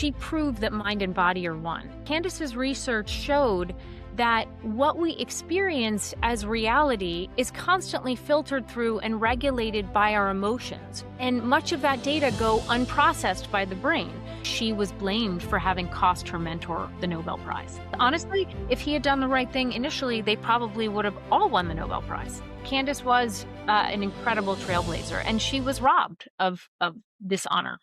she proved that mind and body are one. Candace's research showed that what we experience as reality is constantly filtered through and regulated by our emotions. And much of that data go unprocessed by the brain. She was blamed for having cost her mentor the Nobel Prize. Honestly, if he had done the right thing initially, they probably would have all won the Nobel Prize. Candace was an incredible trailblazer, and she was robbed of this honor.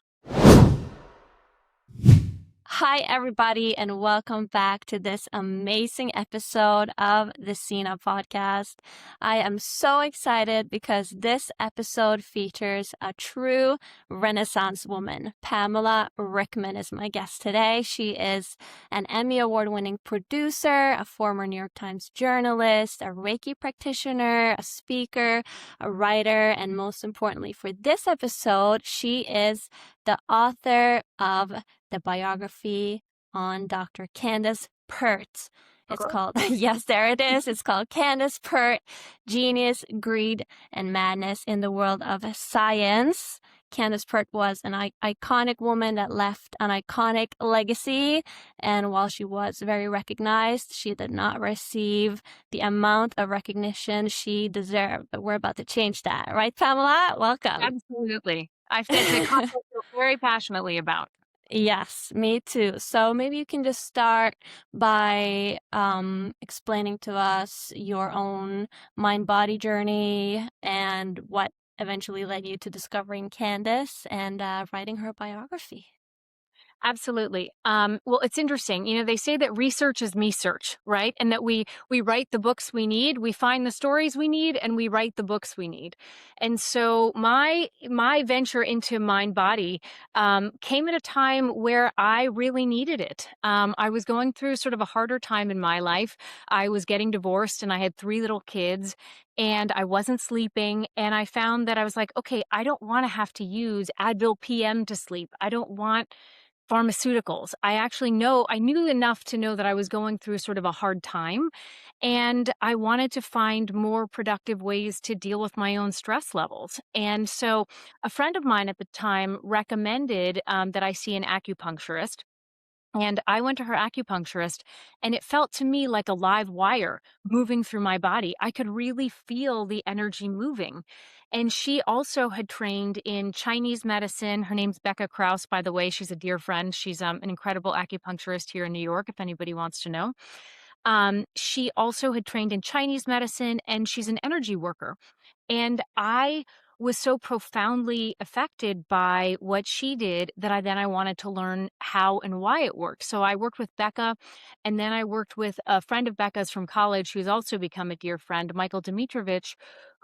Hi, everybody, and welcome back to this amazing episode of the Seena Podcast. I am so excited because this episode features a true Renaissance woman. Pamela Ryckman is my guest today. She is an Emmy-award winning producer, a former New York Times journalist, a Reiki practitioner, a speaker, a writer, and most importantly for this episode, she is the author of the biography on Dr. Candace Pert. It's called, yes, there it is. It's called Candace Pert, Genius, Greed, and Madness in the World of Science. Candace Pert was an iconic woman that left an iconic legacy. And while she was very recognized, she did not receive the amount of recognition she deserved. But we're about to change that. Right, Pamela? Welcome. Absolutely. It's a concept I feel very passionately about. Yes, me too. So maybe you can just start by explaining to us your own mind-body journey and what eventually led you to discovering Candace and writing her biography. Absolutely. Well, it's interesting. They say that research is me search, right? And that we write the books we need, we find the stories we need, and we write the books we need. And so my venture into mind body came at a time where I really needed it. I was going through sort of a harder time in my life. I was getting divorced, and I had 3 little kids. And I wasn't sleeping. And I found that I was like, okay, I don't want to have to use Advil PM to sleep. I don't want pharmaceuticals. I knew enough to know that I was going through sort of a hard time, and I wanted to find more productive ways to deal with my own stress levels. And so a friend of mine at the time recommended that I see an acupuncturist. And I went to her acupuncturist, and it felt to me like a live wire moving through my body. I could really feel the energy moving. And she also had trained in Chinese medicine. Her name's Becca Kraus, by the way. She's a dear friend. She's an incredible acupuncturist here in New York, if anybody wants to know. She also had trained in Chinese medicine, and she's an energy worker. And I was so profoundly affected by what she did that I wanted to learn how and why it works. So I worked with Becca, and then I worked with a friend of Becca's from college who's also become a dear friend, Michael Dimitrovich,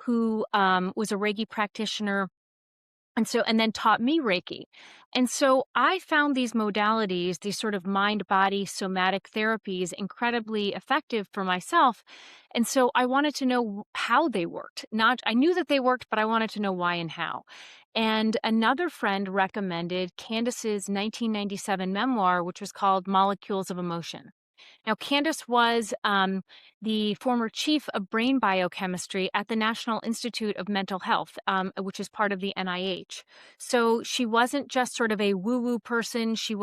who was a Reiki practitioner and then taught me Reiki. And so I found these modalities, these sort of mind-body somatic therapies, incredibly effective for myself. And so I wanted to know how they worked. I knew that they worked, but I wanted to know why and how. And another friend recommended Candace's 1997 memoir, which was called Molecules of Emotion. Now, Candace was the former chief of brain biochemistry at the National Institute of Mental Health, which is part of the NIH. So she wasn't just sort of a woo-woo person. She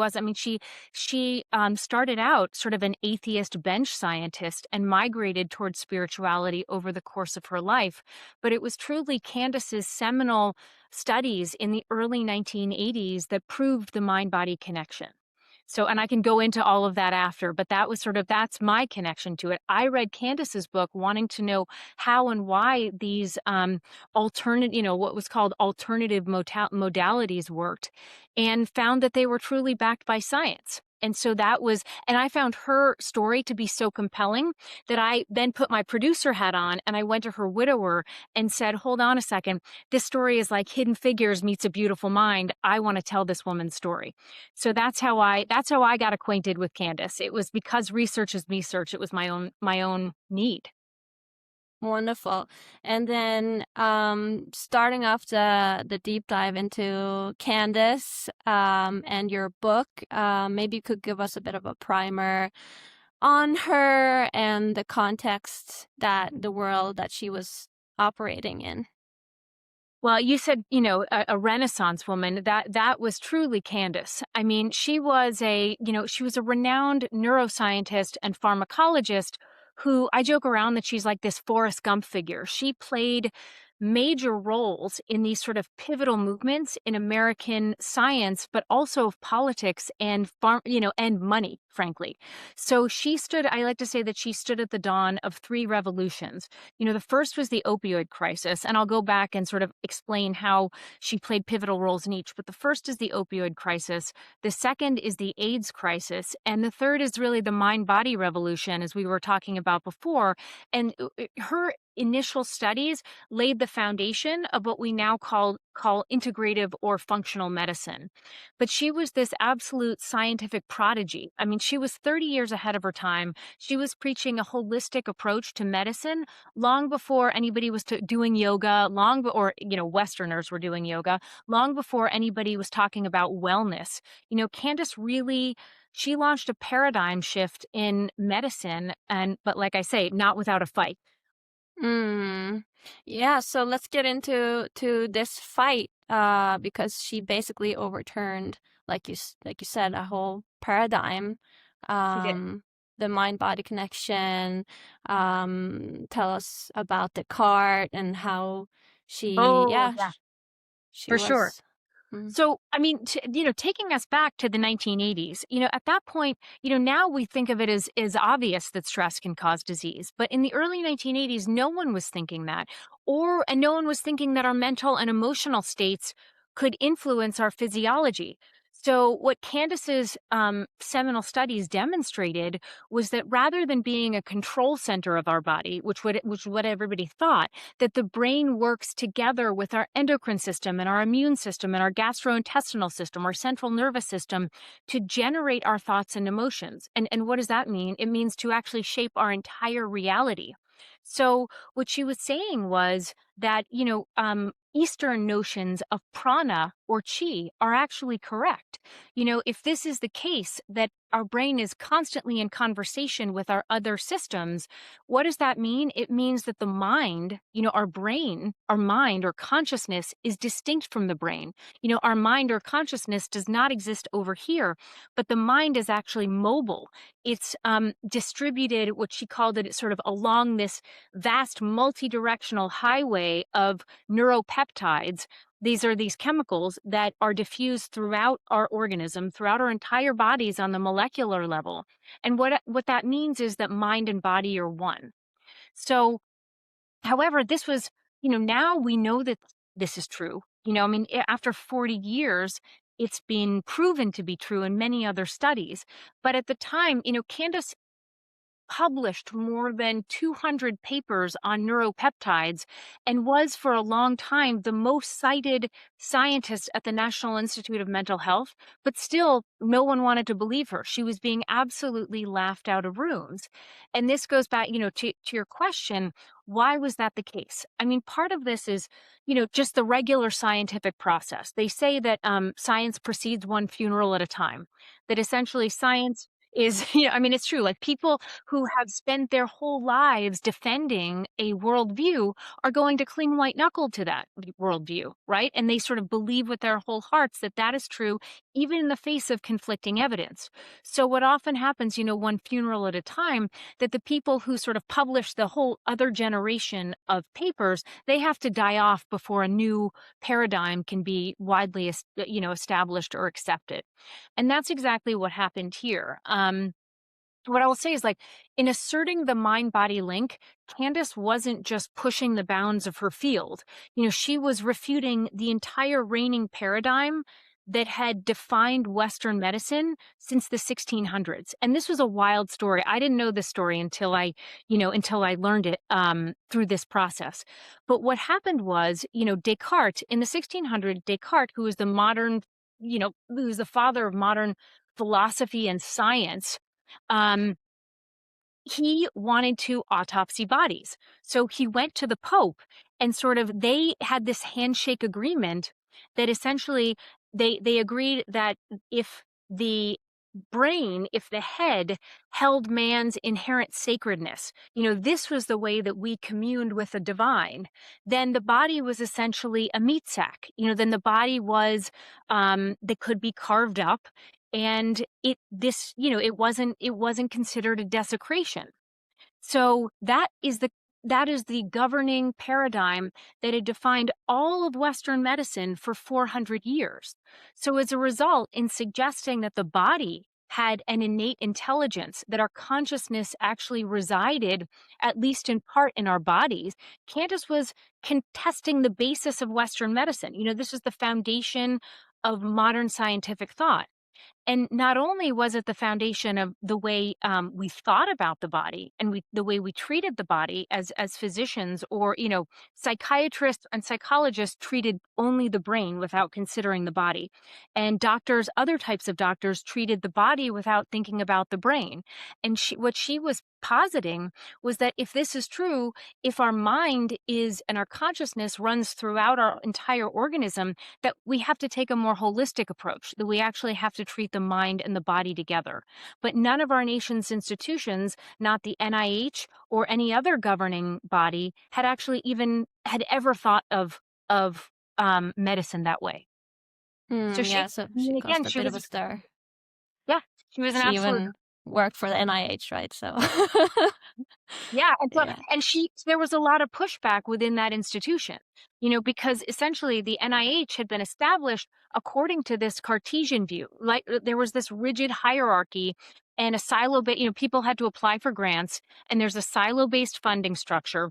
started out sort of an atheist bench scientist and migrated towards spirituality over the course of her life. But it was truly Candace's seminal studies in the early 1980s that proved the mind-body connection. So, and I can go into all of that after, but that's my connection to it. I read Candace's book wanting to know how and why these what was called alternative modalities worked, and found that they were truly backed by science. And so and I found her story to be so compelling that I then put my producer hat on and I went to her widower and said, hold on a second, this story is like Hidden Figures meets A Beautiful Mind. I want to tell this woman's story. So that's how I got acquainted with Candace. It was because research is me search. It was my own need. Wonderful. And then starting off the deep dive into Candace and your book, maybe you could give us a bit of a primer on her and the context the world that she was operating in. Well, you said, a Renaissance woman. That was truly Candace. I mean, she was a renowned neuroscientist and pharmacologist who I joke around that she's like this Forrest Gump figure. She played major roles in these sort of pivotal movements in American science, but also of politics and and money, frankly. So I like to say that she stood at the dawn of three revolutions. The first was the opioid crisis, and I'll go back and sort of explain how she played pivotal roles in each. But the first is the opioid crisis, the second is the AIDS crisis, and the third is really the mind body revolution, as we were talking about before. And her initial studies laid the foundation of what we now call integrative or functional medicine. But she was this absolute scientific prodigy. I mean, she was 30 years ahead of her time. She was preaching a holistic approach to medicine long before anybody was doing yoga, or Westerners were doing yoga, long before anybody was talking about wellness. Candace really she launched a paradigm shift in medicine, but like I say, not without a fight. Mm. Yeah, so let's get into this fight because she basically overturned, like you said, a whole paradigm. She did. The mind body connection. Tell us about Descartes and how she Oh, yeah, yeah, she for sure. was. Mm. So, I mean, taking us back to the 1980s, at that point, now we think of it as obvious that stress can cause disease. But in the early 1980s, no one was thinking that, and no one was thinking that our mental and emotional states could influence our physiology. So, what Candace's seminal studies demonstrated was that rather than being a control center of our body, which is what everybody thought, that the brain works together with our endocrine system and our immune system and our gastrointestinal system, our central nervous system, to generate our thoughts and emotions. And what does that mean? It means to actually shape our entire reality. So what she was saying was that, Eastern notions of prana or chi are actually correct. If this is the case, that our brain is constantly in conversation with our other systems, what does that mean? It means that the mind, our brain, our mind or consciousness is distinct from the brain. Our mind or consciousness does not exist over here, but the mind is actually mobile. It's distributed, what she called it, sort of along this vast multi-directional highway of neuropeptides. These are these chemicals that are diffused throughout our organism, throughout our entire bodies on the molecular level. And what that means is that mind and body are one. So, however, this was, now we know that this is true. I mean, after 40 years, it's been proven to be true in many other studies. But at the time, Candace published more than 200 papers on neuropeptides and was for a long time the most cited scientist at the National Institute of Mental Health, but still no one wanted to believe her. She was being absolutely laughed out of rooms. And this goes back, to your question, why was that the case? I mean, part of this is, just the regular scientific process. They say that science proceeds one funeral at a time, that essentially science is, I mean, it's true. Like people who have spent their whole lives defending a worldview are going to cling white knuckled to that worldview, right? And they sort of believe with their whole hearts that that is true, even in the face of conflicting evidence. So, what often happens, one funeral at a time, that the people who sort of publish the whole other generation of papers, they have to die off before a new paradigm can be widely, established or accepted. And that's exactly what happened here. What I will say is, like, in asserting the mind body link, Candace wasn't just pushing the bounds of her field. She was refuting the entire reigning paradigm that had defined Western medicine since the 1600s. And this was a wild story. I didn't know this story until I learned it through this process. But what happened was, Descartes in the 1600s, Descartes, who was who's the father of modern philosophy and science, um, he wanted to autopsy bodies. So he went to the Pope and sort of they had this handshake agreement that essentially they agreed that if the brain, if the head held man's inherent sacredness, this was the way that we communed with the divine, then the body was essentially a meat sack. Then the body was that could be carved up, and it wasn't considered a desecration. So that is the governing paradigm that had defined all of Western medicine for 400 years. So as a result, in suggesting that the body had an innate intelligence, that our consciousness actually resided, at least in part, in our bodies, Candace was contesting the basis of Western medicine. This is the foundation of modern scientific thought. And not only was it the foundation of the way we thought about the body, and the way we treated the body as physicians, or psychiatrists and psychologists treated only the brain without considering the body, and doctors, other types of doctors, treated the body without thinking about the brain. And what she was positing was that if this is true, if our mind is and our consciousness runs throughout our entire organism, that we have to take a more holistic approach, that we actually have to treat the mind and the body together. But none of our nation's institutions, not the NIH or any other governing body, had ever thought of medicine that way. So Yeah, so she again, caused a bit of a stir. yeah, she was an She absolute. even worked for the NIH, right? So Yeah, and so yeah. there was a lot of pushback within that institution, because essentially the NIH had been established according to this Cartesian view. Like, there was this rigid hierarchy and a people had to apply for grants, and there's a silo-based funding structure.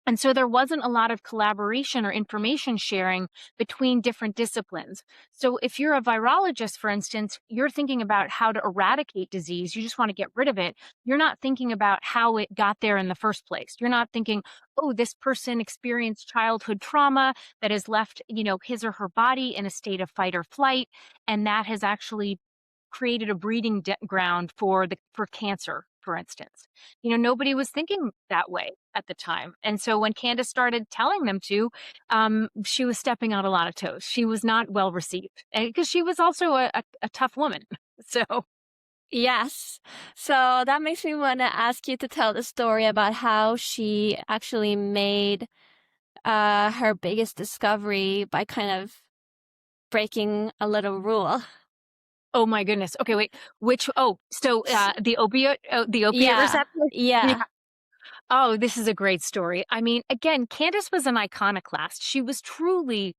And so there wasn't a lot of collaboration or information sharing between different disciplines. So if you're a virologist, for instance, you're thinking about how to eradicate disease. You just want to get rid of it. You're not thinking about how it got there in the first place. You're not thinking, oh, this person experienced childhood trauma that has left, his or her body in a state of fight or flight. And that has actually created a breeding ground for cancer, for instance. Nobody was thinking that way at the time. And so when Candace started telling them to, she was stepping on a lot of toes. She was not well received, because she was also a tough woman. So Yes. So that makes me want to ask you to tell the story about how she actually made her biggest discovery by kind of breaking a little rule. oh my goodness. Okay, wait. The opiate receptor? Yeah. Oh, this is a great story. I mean, again, Candace was an iconoclast. She was truly,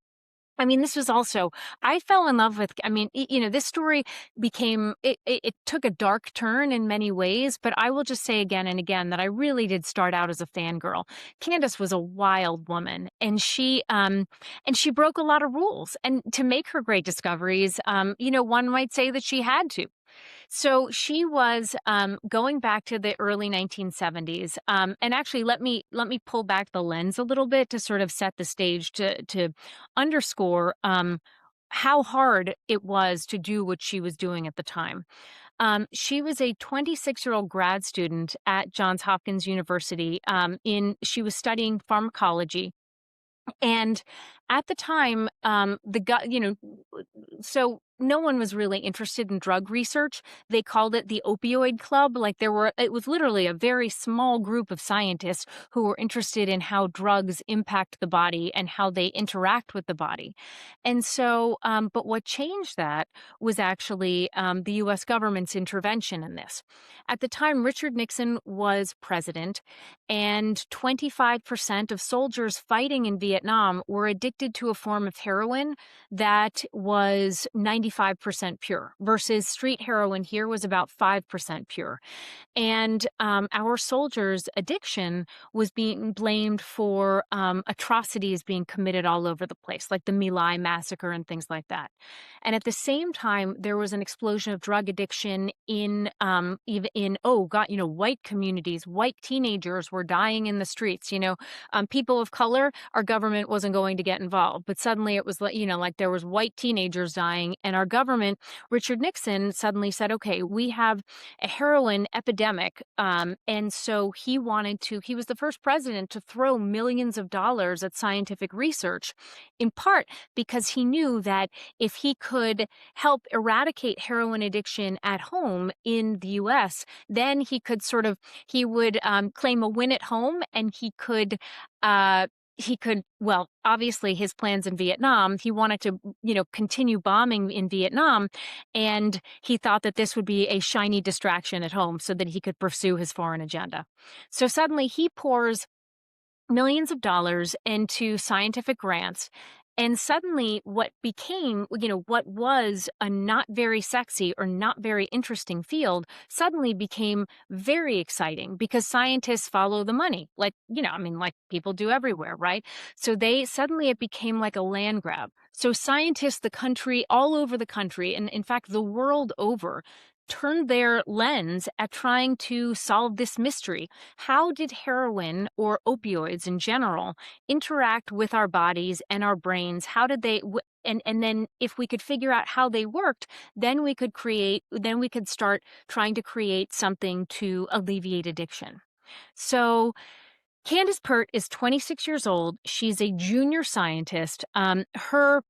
this was also, I fell in love with, this story it took a dark turn in many ways, but I will just say again and again that I really did start out as a fangirl. Candace was a wild woman, and she broke a lot of rules. And to make her great discoveries, one might say that she had to. So she was going back to the early 1970s, and actually, let me pull back the lens a little bit to sort of set the stage to underscore how hard it was to do what she was doing at the time. She was a 26-year-old grad student at Johns Hopkins University. She was studying pharmacology. And at the time, so no one was really interested in drug research. They called it the opioid club. It was literally a very small group of scientists who were interested in how drugs impact the body and how they interact with the body. And so, but what changed that was actually the US government's intervention in this. At the time, Richard Nixon was president, and 25% of soldiers fighting in Vietnam were addicted to a form of heroin that was 95% pure, versus street heroin here was about 5% pure. And our soldiers' addiction was being blamed for atrocities being committed all over the place, like the My Lai massacre and things like that. And at the same time, there was an explosion of drug addiction white communities. White teenagers were dying in the streets. People of color, our government wasn't going to get involved, but suddenly it was like, like there was white teenagers dying, and our government, Richard Nixon, suddenly said, okay, we have a heroin epidemic. And so he was the first president to throw millions of dollars at scientific research, in part because he knew that if he could help eradicate heroin addiction at home in the US, then he would claim a win at home, and well, obviously his plans in Vietnam, he wanted to, continue bombing in Vietnam. And he thought that this would be a shiny distraction at home so that he could pursue his foreign agenda. So suddenly he pours millions of dollars into scientific grants. And suddenly what was a not very sexy or not very interesting field suddenly became very exciting, because scientists follow the money, like people do everywhere, right? So it became like a land grab. So scientists, all over the country, and in fact, the world over, turned their lens at trying to solve this mystery. How did heroin, or opioids in general, interact with our bodies and our brains? How did they and then if we could figure out how they worked, then we could start trying to create something to alleviate addiction. So Candace Pert is 26 years old. She's a junior scientist. Her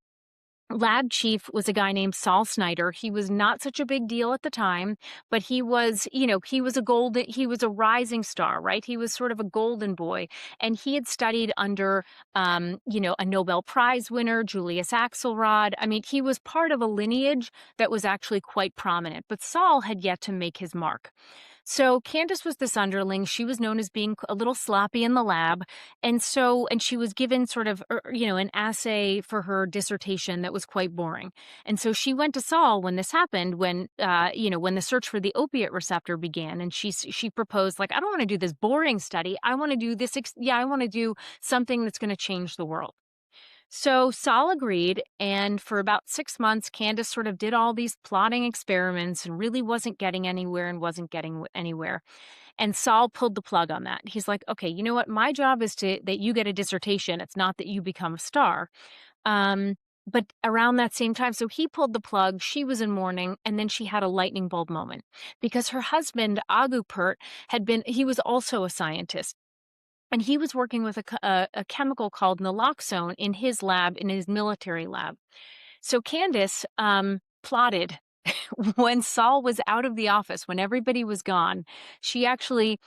lab chief was a guy named Saul Snyder. He was not such a big deal at the time, but he was a rising star, right? He was sort of a golden boy. And he had studied under, a Nobel Prize winner, Julius Axelrod. I mean, he was part of a lineage that was actually quite prominent, but Saul had yet to make his mark. So Candace was this underling. She was known as being a little sloppy in the lab. And she was given sort of, an assay for her dissertation that was quite boring. And so she went to Saul when this happened, when the search for the opiate receptor began. And she proposed, like, I don't want to do this boring study. I want to do this. I want to do something that's going to change the world. So Saul agreed, and for about 6 months, Candace sort of did all these plotting experiments and really wasn't getting anywhere and wasn't getting anywhere. And Saul pulled the plug on that. He's like, okay, you know what? My job is that you get a dissertation. It's not that you become a star. But around that same time, so he pulled the plug, she was in mourning, and then she had a lightning bulb moment, because her husband, Agu Pert, he was also a scientist. And he was working with a chemical called naloxone in his lab, in his military lab. So Candace plotted when Saul was out of the office, when everybody was gone. She actually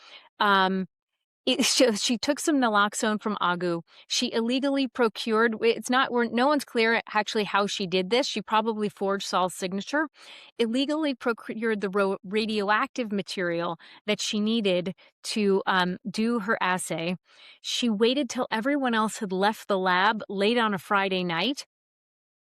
she took some naloxone from Agu. She illegally procured, no one's clear actually how she did this. She probably forged Saul's signature, illegally procured the radioactive material that she needed to do her assay. She waited till everyone else had left the lab late on a Friday night.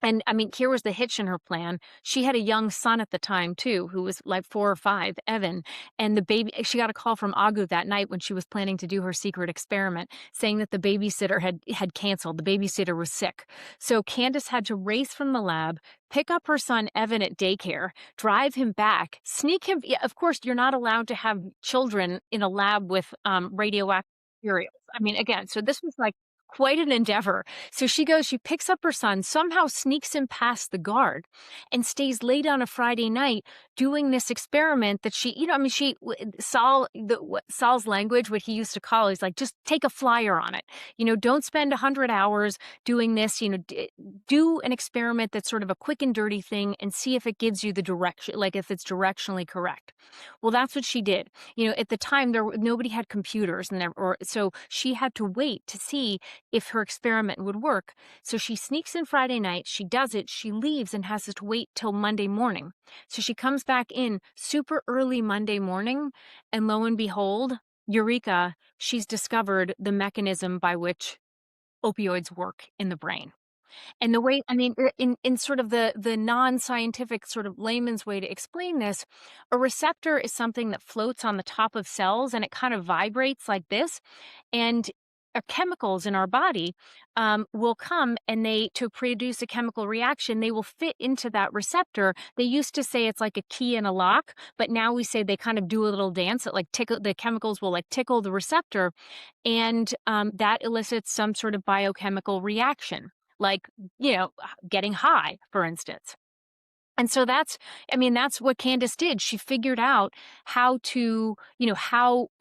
And I mean, here was the hitch in her plan. She had a young son at the time, too, who was like 4 or 5, Evan. And she got a call from Agu that night when she was planning to do her secret experiment, saying that the babysitter had canceled. The babysitter was sick. So Candace had to race from the lab, pick up her son, Evan, at daycare, drive him back, sneak him. Yeah, of course, you're not allowed to have children in a lab with radioactive materials. I mean, again, so this was like quite an endeavor. So she picks up her son, somehow sneaks him past the guard, and stays late on a Friday night doing this experiment that Saul's language, what he used to call, he's like, just take a flyer on it. Don't spend 100 hours doing this, do an experiment that's sort of a quick and dirty thing and see if it gives you the direction, like if it's directionally correct. Well, that's what she did. At the time, nobody had computers, so she had to wait to see if her experiment would work. So she sneaks in Friday night, she does it, she leaves and has to wait till Monday morning. So she comes back in super early Monday morning, and lo and behold, eureka, she's discovered the mechanism by which opioids work in the brain. And the way, I mean, in sort of the non-scientific sort of layman's way to explain this, a receptor is something that floats on the top of cells and it kind of vibrates like this. And chemicals in our body will come, and to produce a chemical reaction, they will fit into that receptor. They used to say it's like a key in a lock, but now we say they kind of do a little dance that like tickle, the chemicals will like tickle the receptor, and that elicits some sort of biochemical reaction. like, getting high, for instance. And so that's what Candace did. She figured out how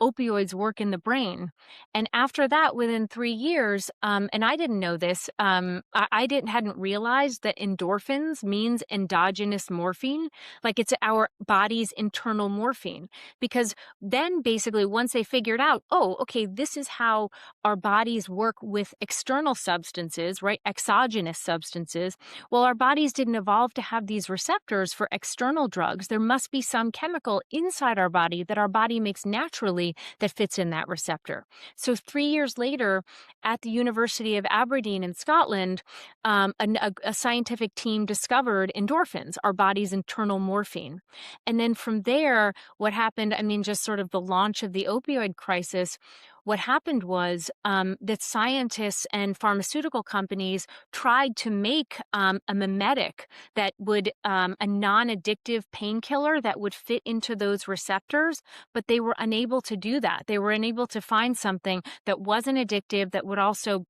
opioids work in the brain. And after that, within 3 years, and I didn't know this, hadn't realized that endorphins means endogenous morphine, like it's our body's internal morphine. Because then basically, once they figured out, oh, okay, this is how our bodies work with external substances, right? Exogenous substances. Well, our bodies didn't evolve to have these receptors for external drugs. There must be some chemical inside our body that our body makes naturally that fits in that receptor. So 3 years later, at the University of Aberdeen in Scotland, a scientific team discovered endorphins, our body's internal morphine. And then from there, what happened, just sort of the launch of the opioid crisis, what happened was that scientists and pharmaceutical companies tried to make a mimetic that would, a non-addictive painkiller that would fit into those receptors, but they were unable to do that. They were unable to find something that wasn't addictive, that would also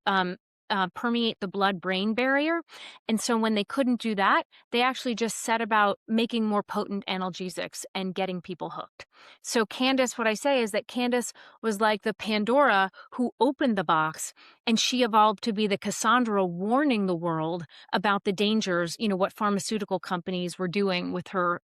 permeate the blood-brain barrier. And so when they couldn't do that, they actually just set about making more potent analgesics and getting people hooked. So Candace, what I say is that Candace was like the Pandora who opened the box, and she evolved to be the Cassandra warning the world about the dangers, what pharmaceutical companies were doing with her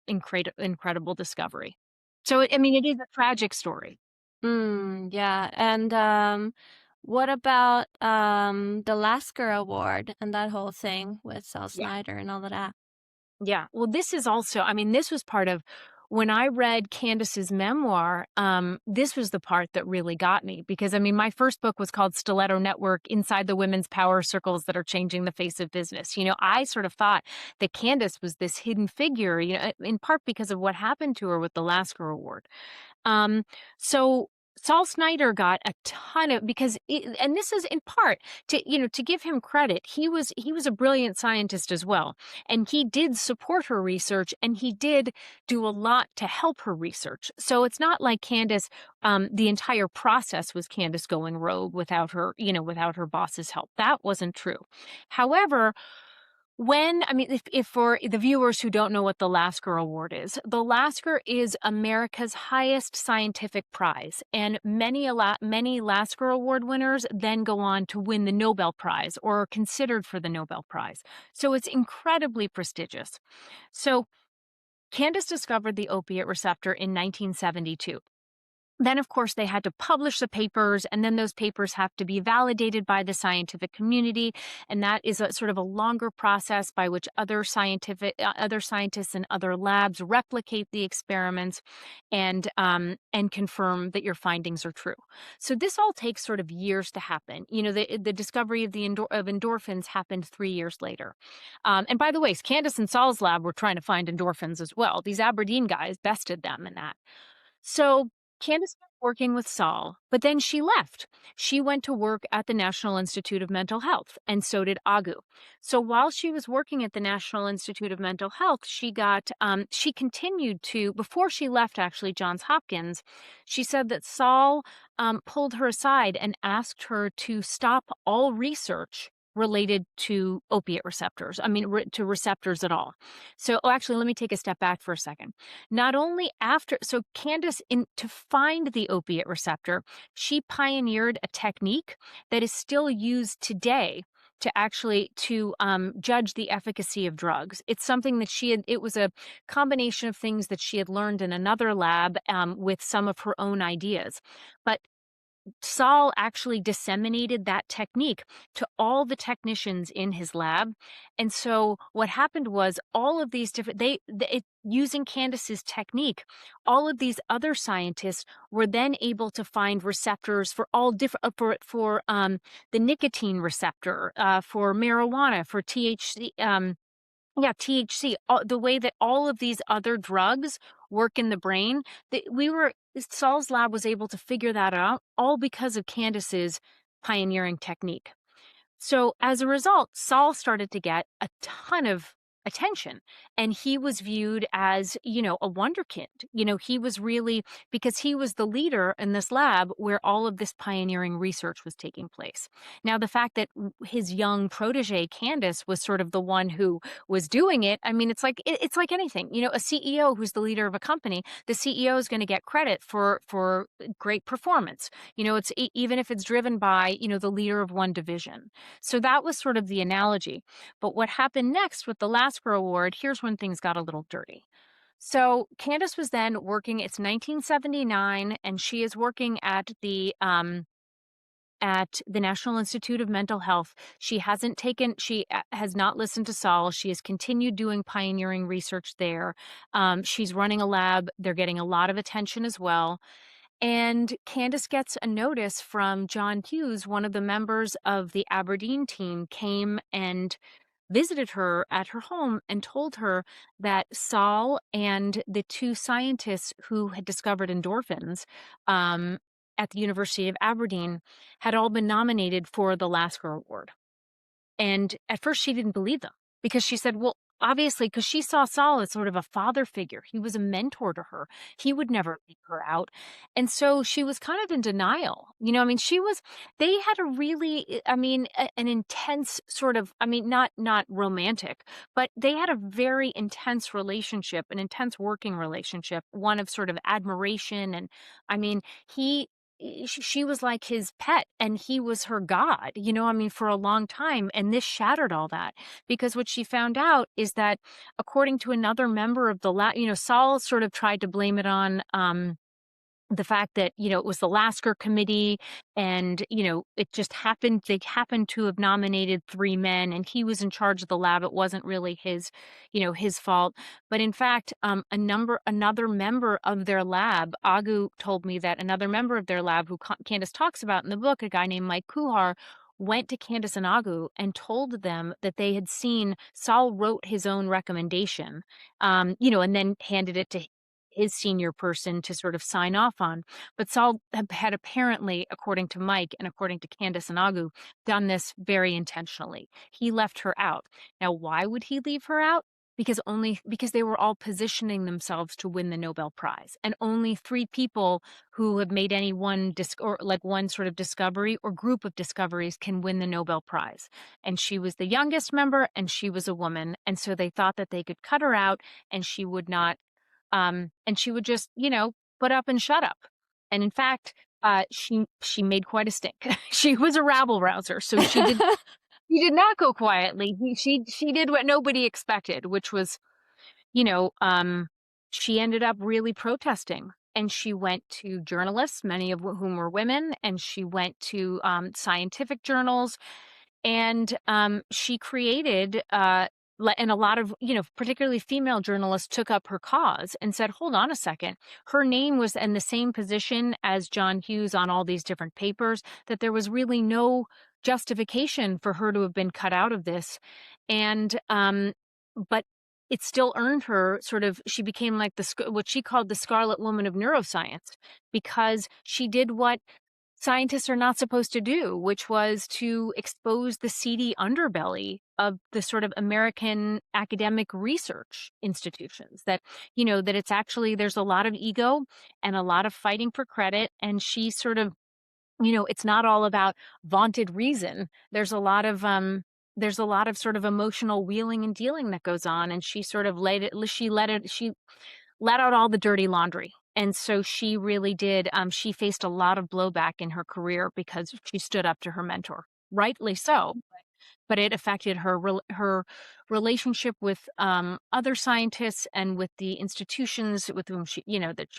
incredible discovery. So, it is a tragic story. Yeah. And what about the Lasker Award and that whole thing with Sal Yeah. Snyder and all of that? Yeah. Well, this is also, this was part of when I read Candace's memoir. This was the part that really got me because, my first book was called Stiletto Network: Inside the Women's Power Circles That Are Changing the Face of Business. I sort of thought that Candace was this hidden figure, in part because of what happened to her with the Lasker Award. So Saul Snyder got a ton of and this is in part to give him credit. He was a brilliant scientist as well, and he did support her research, and he did do a lot to help her research. So it's not like Candace, the entire process was Candace going rogue without her boss's help. That wasn't true. However, if for the viewers who don't know what the Lasker Award is, the Lasker is America's highest scientific prize, and many Lasker Award winners then go on to win the Nobel Prize or are considered for the Nobel Prize. So it's incredibly prestigious. So Candace discovered the opiate receptor in 1972. Then, of course, they had to publish the papers, and then those papers have to be validated by the scientific community. And that is a sort of a longer process by which other scientists and other labs replicate the experiments and confirm that your findings are true. So this all takes sort of years to happen. The discovery of of endorphins happened 3 years later. And by the way, Candace and Saul's lab were trying to find endorphins as well. These Aberdeen guys bested them in that. So Candace was working with Saul, but then she left. She went to work at the National Institute of Mental Health, and so did Agu. So while she was working at the National Institute of Mental Health, she continued to, before she left actually Johns Hopkins, she said that Saul pulled her aside and asked her to stop all research related to opiate receptors, to receptors at all. So, actually, let me take a step back for a second. Not only so Candace, to find the opiate receptor, she pioneered a technique that is still used today to actually judge the efficacy of drugs. It's something that it was a combination of things that she had learned in another lab with some of her own ideas. But Saul actually disseminated that technique to all the technicians in his lab. And so what happened was all of these using Candace's technique, all of these other scientists were then able to find receptors for all different, for the nicotine receptor, for marijuana, for THC, THC, the way that all of these other drugs work in the brain, Saul's lab was able to figure that out all because of Candace's pioneering technique. So as a result, Saul started to get a ton of attention. And he was viewed as, a wonderkind. He was really, because he was the leader in this lab where all of this pioneering research was taking place. Now, the fact that his young protege, Candace, was sort of the one who was doing it, I mean, it's like anything. A CEO who's the leader of a company, the CEO is going to get credit for great performance. It's even if it's driven by, the leader of one division. So that was sort of the analogy. But what happened next with the Lasker Award, here's when things got a little dirty. So Candace was then working, it's 1979, and she is working at the National Institute of Mental Health. She has not listened to Saul. She has continued doing pioneering research there. She's running a lab. They're getting a lot of attention as well. And Candace gets a notice from John Hughes, one of the members of the Aberdeen team, came and visited her at her home and told her that Saul and the two scientists who had discovered endorphins at the University of Aberdeen had all been nominated for the Lasker Award. And at first she didn't believe them because she said, well, obviously, because she saw Saul as sort of a father figure. He was a mentor to her. He would never leave her out. And so she was kind of in denial. I mean, they had a really, an intense sort of, not romantic, but they had a very intense relationship, an intense working relationship, one of sort of admiration. And I mean, she was like his pet and he was her god, for a long time. And this shattered all that because what she found out is that according to another member of the Saul sort of tried to blame it on the fact that, it was the Lasker committee and, it just happened. They happened to have nominated three men and he was in charge of the lab. It wasn't really his fault. But in fact, another member of their lab, Agu told me that another member of their lab who Candace talks about in the book, a guy named Mike Kuhar, went to Candace and Agu and told them that they had seen Saul wrote his own recommendation, and then handed it to his senior person to sort of sign off on. But Saul had apparently, according to Mike and according to Candace and Agu, done this very intentionally. He left her out. Now, why would he leave her out? Because they were all positioning themselves to win the Nobel Prize, and only three people who have made any one one sort of discovery or group of discoveries can win the Nobel Prize. And she was the youngest member, and she was a woman, and so they thought that they could cut her out, and she would not, and she would just, put up and shut up. And in fact, she made quite a stink. She was a rabble rouser, so she did. He did not go quietly. She did what nobody expected, which was, she ended up really protesting. And she went to journalists, many of whom were women, and she went to scientific journals, and she created, and a lot of, particularly female journalists took up her cause and said, hold on a second. Her name was in the same position as John Hughes on all these different papers, that there was really no justification for her to have been cut out of this. And, but it still earned her she became like what she called the Scarlet Woman of neuroscience, because she did what scientists are not supposed to do, which was to expose the seedy underbelly of the sort of American academic research institutions, that, that it's actually, there's a lot of ego and a lot of fighting for credit. And she sort of, it's not all about vaunted reason. There's a lot of sort of emotional wheeling and dealing that goes on. And she sort of she let out all the dirty laundry. And so she really did. She faced a lot of blowback in her career because she stood up to her mentor, rightly so. But it affected her relationship with other scientists and with the institutions with whom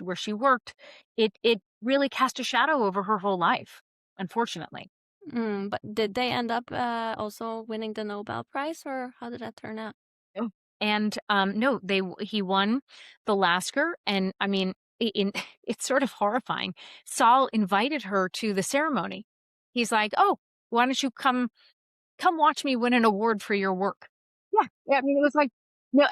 where she worked. It really cast a shadow over her whole life, unfortunately. But did they end up also winning the Nobel Prize, or how did that turn out? No. And no, he won the Lasker, and I mean, it's sort of horrifying. Saul invited her to the ceremony. He's like, "Oh, why don't you come watch me win an award for your work?" Yeah. I mean, it was like, no,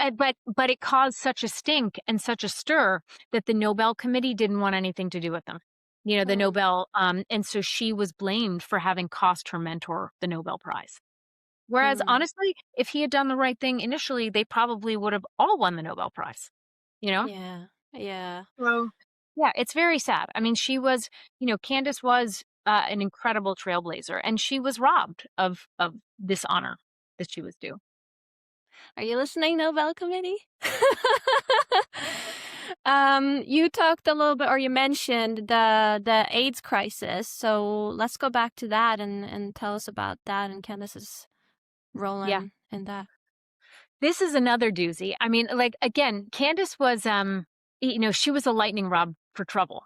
but it caused such a stink and such a stir that the Nobel Committee didn't want anything to do with them. The Nobel, and so she was blamed for having cost her mentor the Nobel Prize. Whereas Mm. honestly, if he had done the right thing initially, they probably would have all won the Nobel Prize, you know? Yeah. Yeah. So, yeah, it's very sad. I mean, she was, Candace was an incredible trailblazer, and she was robbed of this honor that she was due. Are you listening, Nobel Committee? You talked a little bit, or you mentioned the AIDS crisis. So let's go back to that and tell us about that and Candace's role Yeah. in that. This is another doozy. I mean, like, again, Candace was, she was a lightning rod for trouble.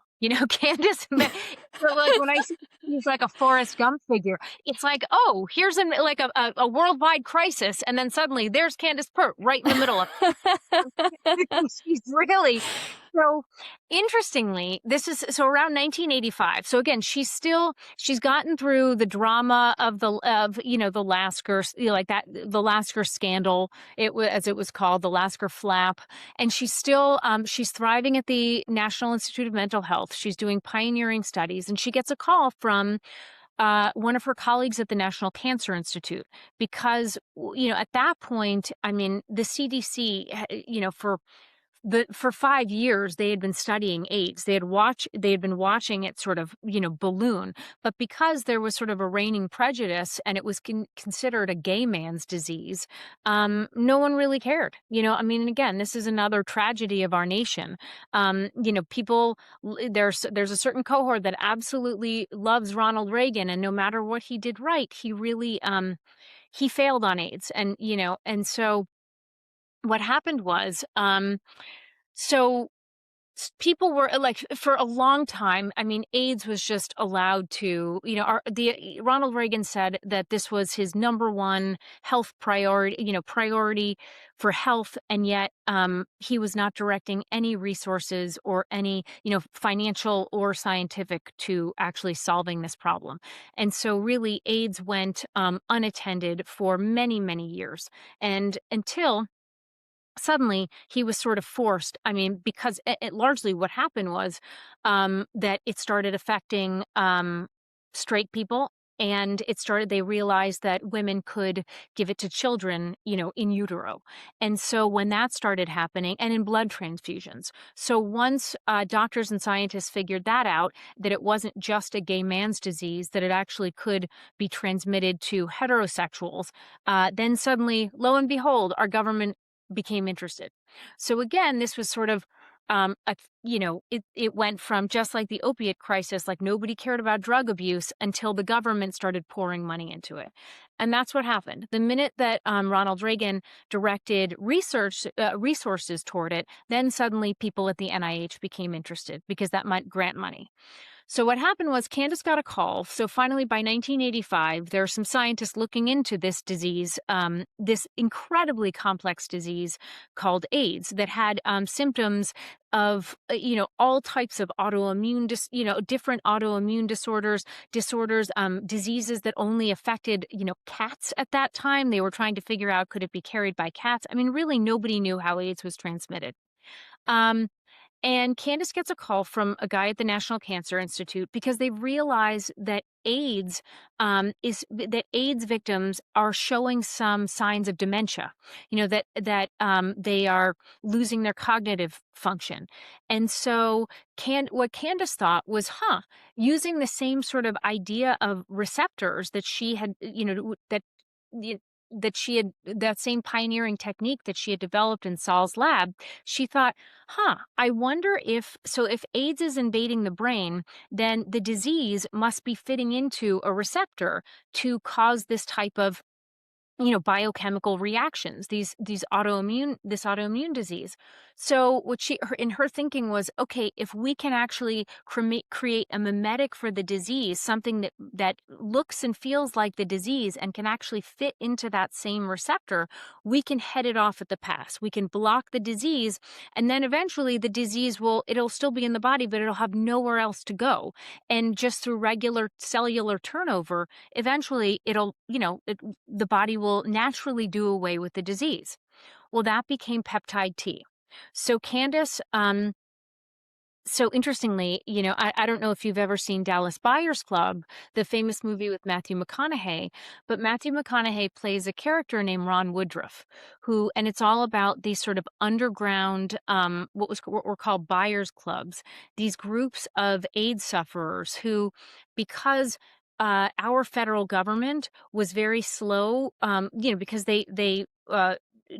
Candace, so like when I see she's like a Forrest Gump figure, it's like, oh, here's like a worldwide crisis, and then suddenly there's Candace Pert right in the middle of she's really so interestingly, this is so around 1985. So again, she's gotten through the drama of the Lasker, like that, the Lasker scandal, as it was called, the Lasker flap, and she's thriving at the National Institute of Mental Health. She's doing pioneering studies, and she gets a call from one of her colleagues at the National Cancer Institute because at that point, I mean, the CDC, for 5 years they had been studying AIDS. They had been watching it sort of balloon, but because there was sort of a reigning prejudice and it was considered a gay man's disease, no one really cared. I mean, and again, this is another tragedy of our nation. People, there's a certain cohort that absolutely loves Ronald Reagan, and no matter what he did right, he really he failed on AIDS, and so what happened was, so people were like, for a long time, I mean, AIDS was just allowed to, Ronald Reagan said that this was his number one health priority, priority for health. And yet, he was not directing any resources or any, financial or scientific to actually solving this problem. And so really AIDS went, unattended for many, many years. And until suddenly he was sort of forced. I mean, because largely what happened was that it started affecting straight people. And they realized that women could give it to children, in utero. And so when that started happening, and in blood transfusions. So once doctors and scientists figured that out, that it wasn't just a gay man's disease, that it actually could be transmitted to heterosexuals, then suddenly, lo and behold, our government became interested. So again, this was sort of it went from just like the opiate crisis, like nobody cared about drug abuse until the government started pouring money into it. And that's what happened. The minute that Ronald Reagan directed resources toward it, then suddenly people at the NIH became interested because that might grant money. So what happened was Candace got a call. So finally, by 1985, there are some scientists looking into this disease, this incredibly complex disease called AIDS that had symptoms of all types of autoimmune different autoimmune disorders, diseases that only affected cats at that time. They were trying to figure out, could it be carried by cats? I mean, really nobody knew how AIDS was transmitted. um, and Candace gets a call from a guy at the National Cancer Institute because they realize that AIDS victims are showing some signs of dementia. That they are losing their cognitive function. And so what Candace thought was, using the same sort of idea of receptors that she had, that she had, that same pioneering technique that she had developed in Saul's lab, she thought, I wonder if AIDS is invading the brain, then the disease must be fitting into a receptor to cause this type of biochemical reactions, this autoimmune disease. So what in her thinking was, okay, if we can actually create a mimetic for the disease, something that looks and feels like the disease and can actually fit into that same receptor, we can head it off at the pass. We can block the disease, and then eventually the disease it'll still be in the body, but it'll have nowhere else to go. And just through regular cellular turnover, eventually the body will naturally do away with the disease. Well, that became peptide T. So Candace So interestingly, I don't know if you've ever seen Dallas Buyers Club, the famous movie with Matthew McConaughey, but Matthew McConaughey plays a character named Ron Woodruff, and it's all about these sort of underground, what were called buyers clubs, these groups of AIDS sufferers who, because our federal government was very slow, because they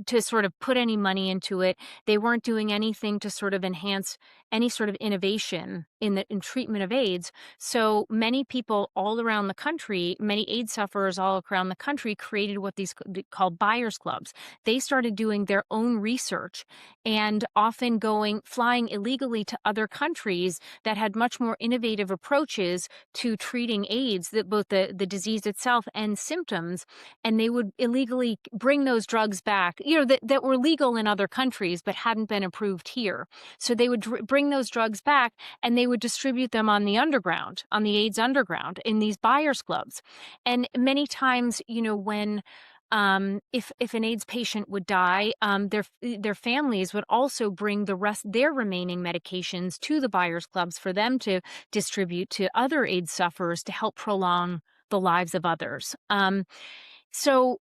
to sort of put any money into it. They weren't doing anything to sort of enhance any sort of innovation in treatment of AIDS. So many people all around the country, many AIDS sufferers all around the country, created what these called buyers clubs. They started doing their own research and often flying illegally to other countries that had much more innovative approaches to treating AIDS, both the disease itself and symptoms. And they would illegally bring those drugs back, that were legal in other countries but hadn't been approved here. So they would bring those drugs back and they would distribute them on the underground, on the AIDS underground in these buyers clubs. And many times, when if an AIDS patient would die, their families would also bring their remaining medications to the buyers clubs for them to distribute to other AIDS sufferers to help prolong the lives of others. And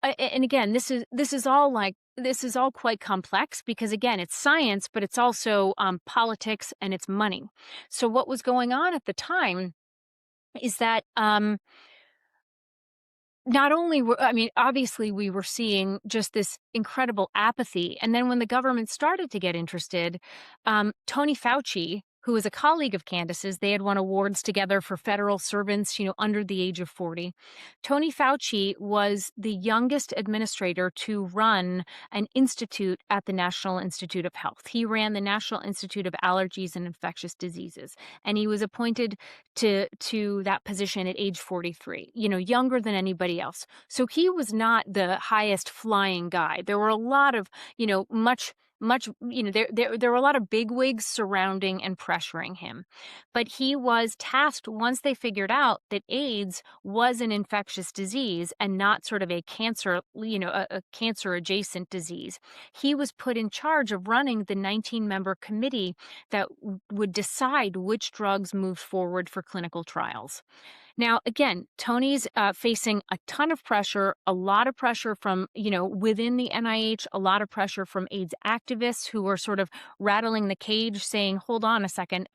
again, this is all quite complex because again, it's science, but it's also politics and it's money. So what was going on at the time is that not only obviously we were seeing just this incredible apathy. And then when the government started to get interested, Tony Fauci, who was a colleague of Candace's, they had won awards together for federal servants, under the age of 40. Tony Fauci was the youngest administrator to run an institute at the National Institute of Health. He ran the National Institute of Allergies and Infectious Diseases, and he was appointed to that position at age 43, younger than anybody else. So he was not the highest flying guy. There were a lot of, there were a lot of bigwigs surrounding and pressuring him. But he was tasked, once they figured out that AIDS was an infectious disease and not sort of a cancer, a cancer adjacent disease, he was put in charge of running the 19-member committee that would decide which drugs moved forward for clinical trials. Now, again, Tony's facing a ton of pressure, a lot of pressure from, within the NIH, a lot of pressure from AIDS activists who are sort of rattling the cage saying, hold on a second,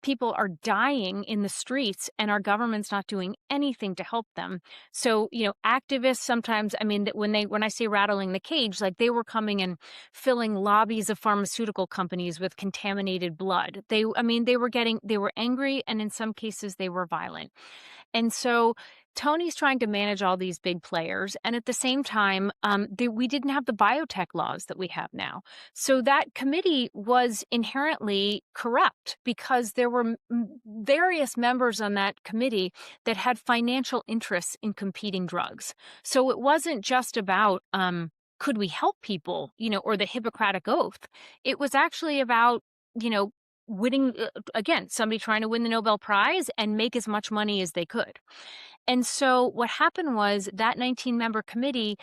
people are dying in the streets and our government's not doing anything to help them. So, activists sometimes, when I say rattling the cage, like they were coming and filling lobbies of pharmaceutical companies with contaminated blood. They were angry, and in some cases they were violent. And so Tony's trying to manage all these big players. And at the same time, we didn't have the biotech laws that we have now. So that committee was inherently corrupt because there were various members on that committee that had financial interests in competing drugs. So it wasn't just about, could we help people, or the Hippocratic Oath. It was actually about, winning, again, somebody trying to win the Nobel Prize and make as much money as they could. And so what happened was that 19-member committee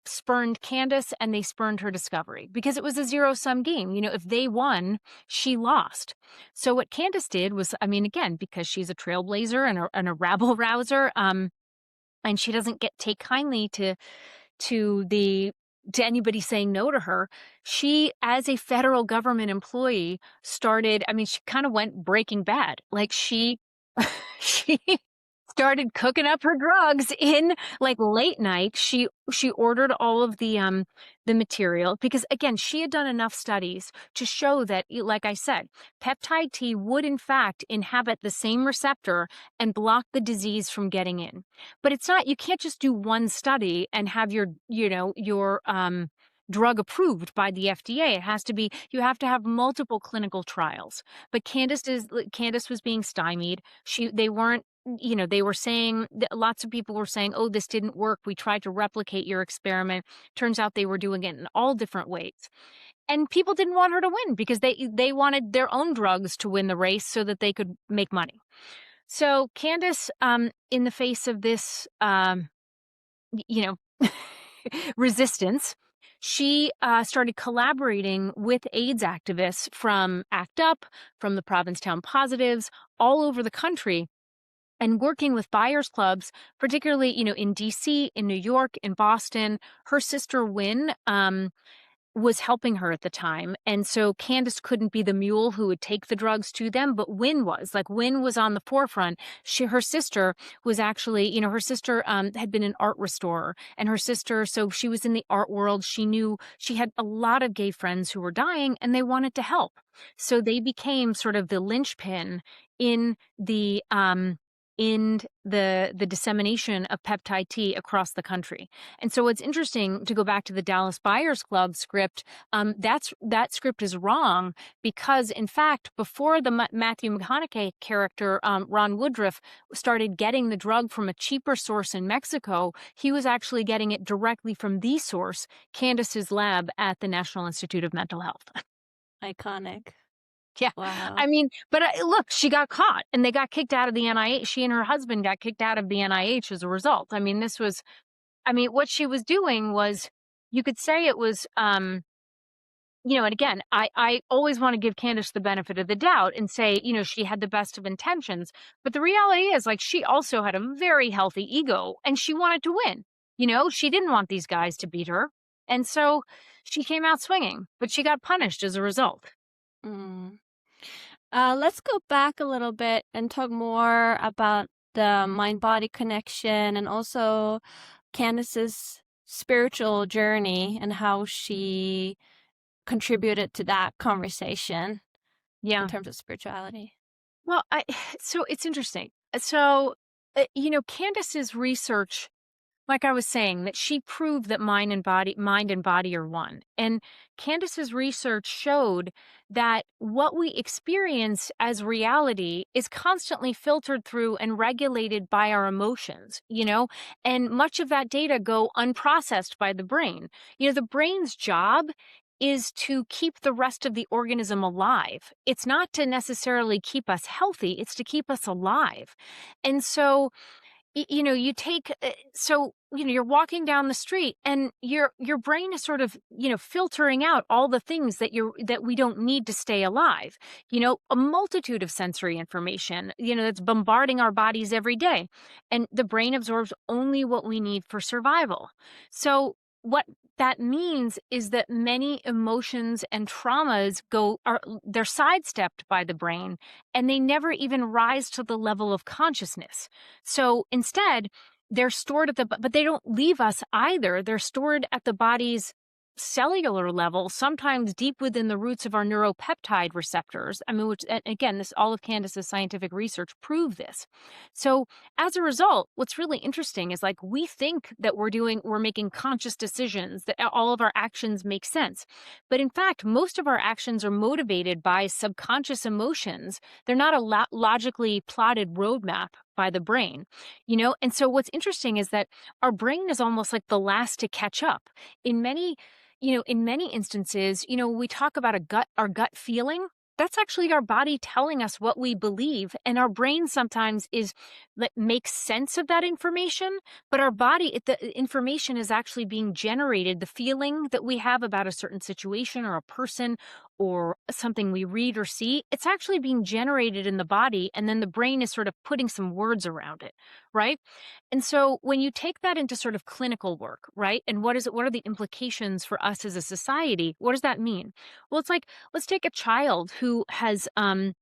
spurned Candace and they spurned her discovery because it was a zero-sum game. If they won, she lost. So what Candace did was, again, because she's a trailblazer and a rabble rouser, and she doesn't take kindly to anybody saying no to her, she, as a federal government employee, she kind of went Breaking Bad. Like she started cooking up her drugs in like late night. She ordered all of the material because again, she had done enough studies to show that, like I said, peptide T would in fact inhabit the same receptor and block the disease from getting in. But it's not, you can't just do one study and have your drug approved by the FDA. You have to have multiple clinical trials. But Candace was being stymied. They weren't, they were saying, lots of people were saying, oh, this didn't work. We tried to replicate your experiment. Turns out they were doing it in all different ways. And people didn't want her to win because they wanted their own drugs to win the race so that they could make money. So Candace, in the face of this, resistance, she started collaborating with AIDS activists from ACT UP, from the Provincetown Positives, all over the country, and working with buyers clubs, particularly, in DC, in New York, in Boston. Her sister Wynn was helping her at the time. And so Candace couldn't be the mule who would take the drugs to them, but Wynn was. Like, Wynn was on the forefront. Her sister was actually, her sister had been an art restorer, and her sister, so she was in the art world. She knew she had a lot of gay friends who were dying, and they wanted to help. So they became sort of the linchpin in the dissemination of peptide T across the country. And so what's interesting, to go back to the Dallas Buyers Club script, that script is wrong, because in fact, before the Matthew McConaughey character, Ron Woodruff, started getting the drug from a cheaper source in Mexico, he was actually getting it directly from the source, Candace's lab at the National Institute of Mental Health. Iconic. Yeah. Wow. I mean, but look, she got caught and they got kicked out of the NIH. She and her husband got kicked out of the NIH as a result. I mean, what she was doing was, you could say it was, and again, I always want to give Candace the benefit of the doubt and say, she had the best of intentions. But the reality is, like, she also had a very healthy ego and she wanted to win. She didn't want these guys to beat her. And so she came out swinging, but she got punished as a result. Mm. Let's go back a little bit and talk more about the mind-body connection, and also Candace's spiritual journey and how she contributed to that conversation in terms of spirituality. Well, so it's interesting. So, Candace's research, like I was saying, that she proved that mind and body are one. And Candace's research showed that what we experience as reality is constantly filtered through and regulated by our emotions, and much of that data go unprocessed by the brain. The brain's job is to keep the rest of the organism alive. It's not to necessarily keep us healthy, it's to keep us alive. And so, you take, you're walking down the street and your brain is sort of, filtering out all the things that we don't need to stay alive. A multitude of sensory information, that's bombarding our bodies every day. And the brain absorbs only what we need for survival. So what that means is that many emotions and traumas they're sidestepped by the brain, and they never even rise to the level of consciousness. So instead, they're stored but they don't leave us either. They're stored at the body's cellular level, sometimes deep within the roots of our neuropeptide receptors. I mean, which, again, all of Candace's scientific research proved this. So as a result, what's really interesting is, like, we think that we're making conscious decisions, that all of our actions make sense. But in fact, most of our actions are motivated by subconscious emotions. They're not a logically plotted roadmap by the brain, And so what's interesting is that our brain is almost like the last to catch up. In many instances, we talk about our gut feeling. That's actually our body telling us what we believe. And our brain sometimes makes sense of that information, but the information is actually being generated. The feeling that we have about a certain situation or a person or something we read or see, it's actually being generated in the body. And then the brain is sort of putting some words around it, right? And so when you take that into sort of clinical work, right? And what are the implications for us as a society? What does that mean? Well, it's like, let's take a child who has, or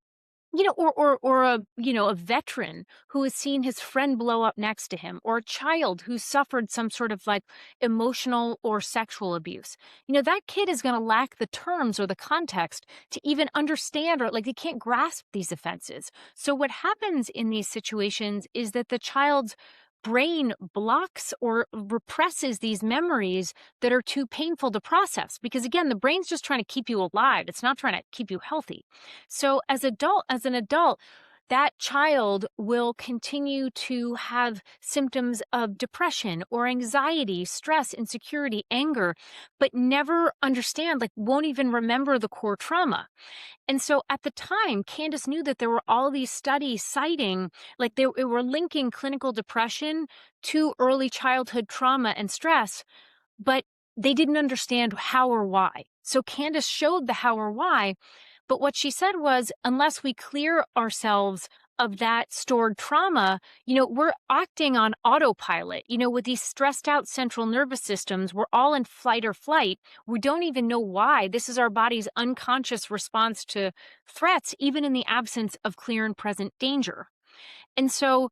a veteran who has seen his friend blow up next to him, or a child who suffered some sort of, like, emotional or sexual abuse. That kid is going to lack the terms or the context to even understand, or, like, they can't grasp these offenses. So what happens in these situations is that the child's brain blocks or represses these memories that are too painful to process, because, again, the brain's just trying to keep you alive. It's not trying to keep you healthy. So as an adult, that child will continue to have symptoms of depression or anxiety, stress, insecurity, anger, but never understand, like, won't even remember the core trauma. And so at the time, Candace knew that there were all these studies citing, like, they were linking clinical depression to early childhood trauma and stress, but they didn't understand how or why. So Candace showed the how or why. But what she said was, unless we clear ourselves of that stored trauma, we're acting on autopilot. With these stressed out central nervous systems, we're all in fight or flight. We don't even know why. This is our body's unconscious response to threats, even in the absence of clear and present danger. And so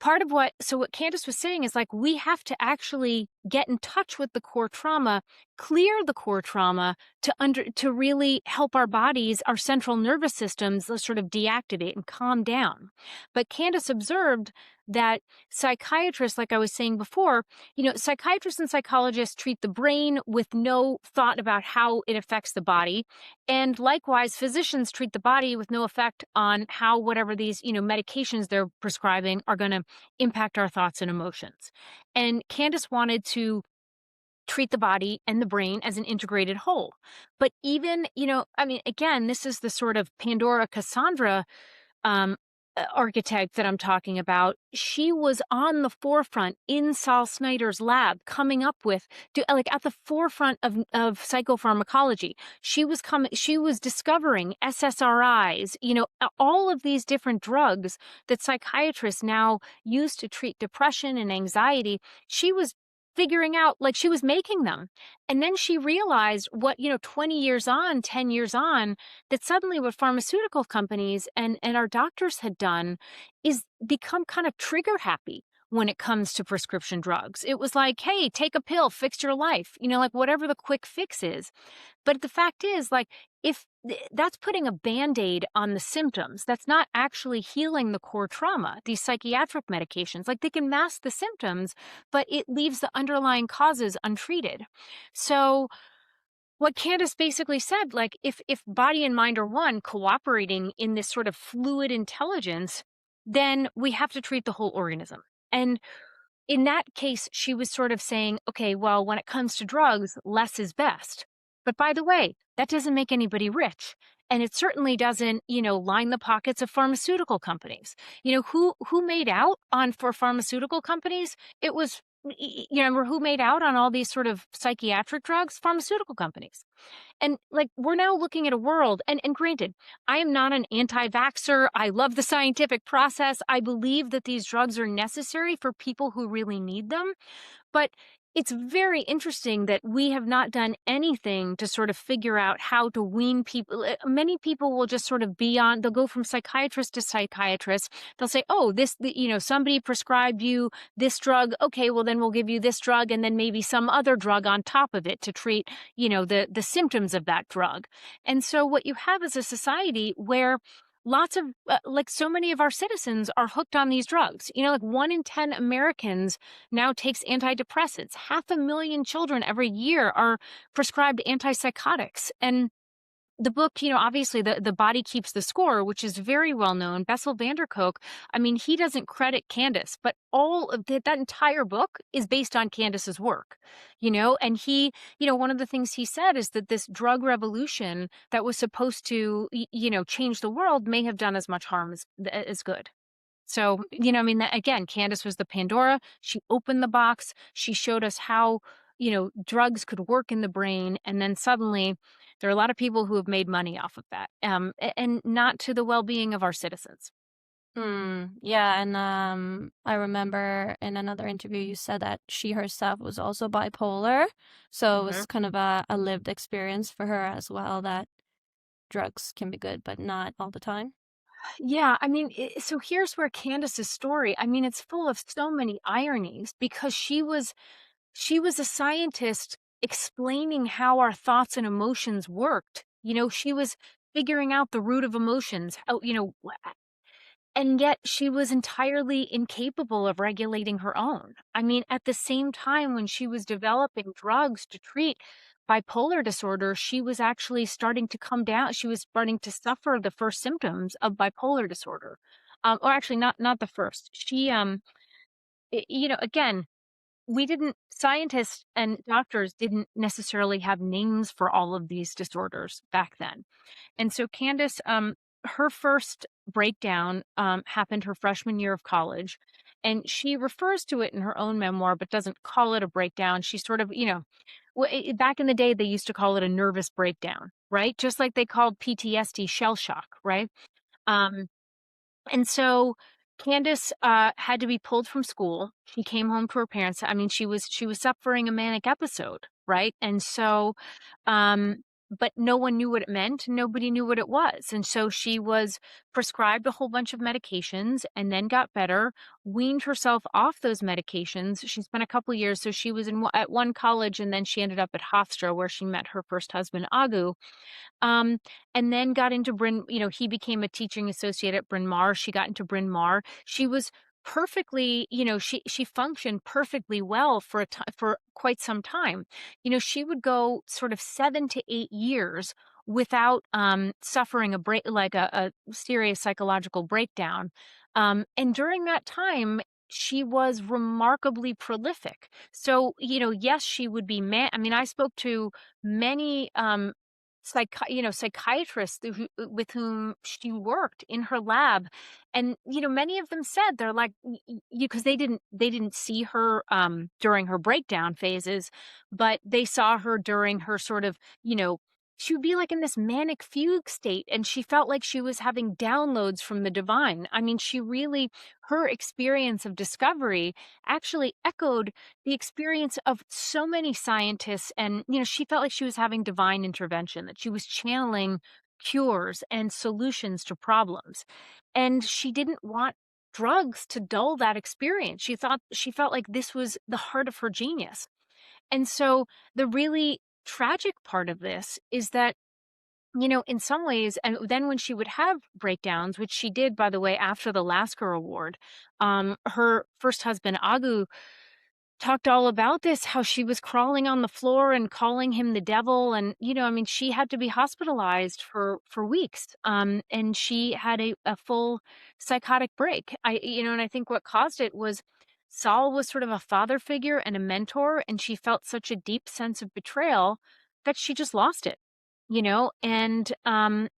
what Candace was saying is, like, we have to actually get in touch with the core trauma, clear the core trauma to really help our bodies, our central nervous systems, sort of deactivate and calm down. But Candace observed that psychiatrists, like I was saying before, psychiatrists and psychologists treat the brain with no thought about how it affects the body. And likewise, physicians treat the body with no effect on how whatever these, medications they're prescribing are going to impact our thoughts and emotions. And Candace wanted to treat the body and the brain as an integrated whole. But even, again, this is the sort of Pandora Cassandra um, architect that I'm talking about. She was on the forefront in Saul Snyder's lab, coming up with, like, at the forefront of psychopharmacology. She was discovering SSRIs, all of these different drugs that psychiatrists now use to treat depression and anxiety. She was figuring out, like, she was making them. And then she realized 20 years on, 10 years on, that suddenly what pharmaceutical companies and our doctors had done is become kind of trigger happy when it comes to prescription drugs. It was like, hey, take a pill, fix your life, like whatever the quick fix is. But the fact is, like, if that's putting a Band-Aid on the symptoms, that's not actually healing the core trauma. These psychiatric medications, like, they can mask the symptoms, but it leaves the underlying causes untreated. So what Candace basically said, like, if body and mind are one, cooperating in this sort of fluid intelligence, then we have to treat the whole organism. And in that case, she was sort of saying, okay, well, when it comes to drugs, less is best. But by the way, that doesn't make anybody rich. And it certainly doesn't, line the pockets of pharmaceutical companies. Who made out on for pharmaceutical companies? It was, remember who made out on all these sort of psychiatric drugs? Pharmaceutical companies. And, like, we're now looking at a world, and granted, I am not an anti-vaxxer. I love the scientific process. I believe that these drugs are necessary for people who really need them. But it's very interesting that we have not done anything to sort of figure out how to wean people. Many people will just sort of they'll go from psychiatrist to psychiatrist. They'll say, oh, somebody prescribed you this drug. Okay, well, then we'll give you this drug and then maybe some other drug on top of it to treat, the symptoms of that drug. And so what you have is a society where lots of, like, so many of our citizens are hooked on these drugs. Like 1 in 10 Americans now takes antidepressants. 500,000 children every year are prescribed antipsychotics. And the book, obviously the body keeps the score, which is very well known. Bessel van der Kolk, I mean, he doesn't credit Candace, but all of that entire book is based on Candace's work, and he, one of the things he said is that this drug revolution that was supposed to, change the world may have done as much harm as good. So, again, Candace was the Pandora. She opened the box. She showed us how, drugs could work in the brain. And then suddenly there are a lot of people who have made money off of that, and not to the well-being of our citizens. Yeah, and I remember in another interview you said that she herself was also bipolar. So it was kind of a lived experience for her as well, that drugs can be good, but not all the time. Yeah, so here's where Candace's story, it's full of so many ironies, because she was a scientist explaining how our thoughts and emotions worked. She was figuring out the root of emotions, and yet she was entirely incapable of regulating her own. At the same time, when she was developing drugs to treat bipolar disorder, she was actually starting to come down. She was starting to suffer the first symptoms of bipolar disorder. Or actually not the first. She, again, scientists and doctors didn't necessarily have names for all of these disorders back then. And so Candace, her first breakdown happened her freshman year of college. And she refers to it in her own memoir, but doesn't call it a breakdown. She sort of, back in the day, they used to call it a nervous breakdown, right? Just like they called PTSD shell shock, right? Um, and so Candace had to be pulled from school. She came home to her parents. I mean, she was suffering a manic episode, right? And so, um, but no one knew what it meant. Nobody knew what it was. And so she was prescribed a whole bunch of medications and then got better, weaned herself off those medications. She spent a couple years. So she was at one college, and then she ended up at Hofstra, where she met her first husband, Agu, um, and then got into he became a teaching associate at Bryn Mawr. She got into Bryn Mawr. She was perfectly, she functioned perfectly well for quite some time. She would go sort of 7 to 8 years without suffering a serious psychological breakdown. And during that time, she was remarkably prolific. So, yes, she would be I mean, I spoke to many psychiatrists with whom she worked in her lab, and many of them said they're like, because they didn't see her during her breakdown phases, but they saw her during her sort of, she would be like in this manic fugue state, and she felt like she was having downloads from the divine. I mean, her experience of discovery actually echoed the experience of so many scientists. And she felt like she was having divine intervention, that she was channeling cures and solutions to problems, and she didn't want drugs to dull that experience. She felt like this was the heart of her genius. And so the really tragic part of this is that, in some ways, and then when she would have breakdowns, which she did, by the way, after the Lasker Award, her first husband, Agu, talked all about this, how she was crawling on the floor and calling him the devil. And, I mean, she had to be hospitalized for weeks. And she had a full psychotic break. And I think what caused it was Saul was sort of a father figure and a mentor, and she felt such a deep sense of betrayal that she just lost it, and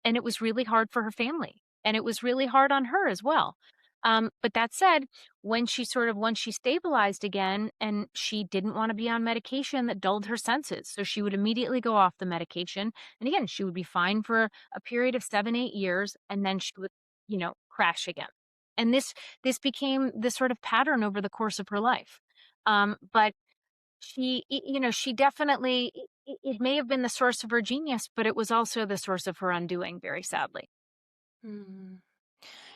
it was really hard for her family, and it was really hard on her as well. But that said, once she stabilized again, and she didn't want to be on medication that dulled her senses, so she would immediately go off the medication. And again, she would be fine for a period of 7, 8 years, and then she would, crash again. And this became this sort of pattern over the course of her life. But she definitely, it may have been the source of her genius, but it was also the source of her undoing, very sadly. Mm.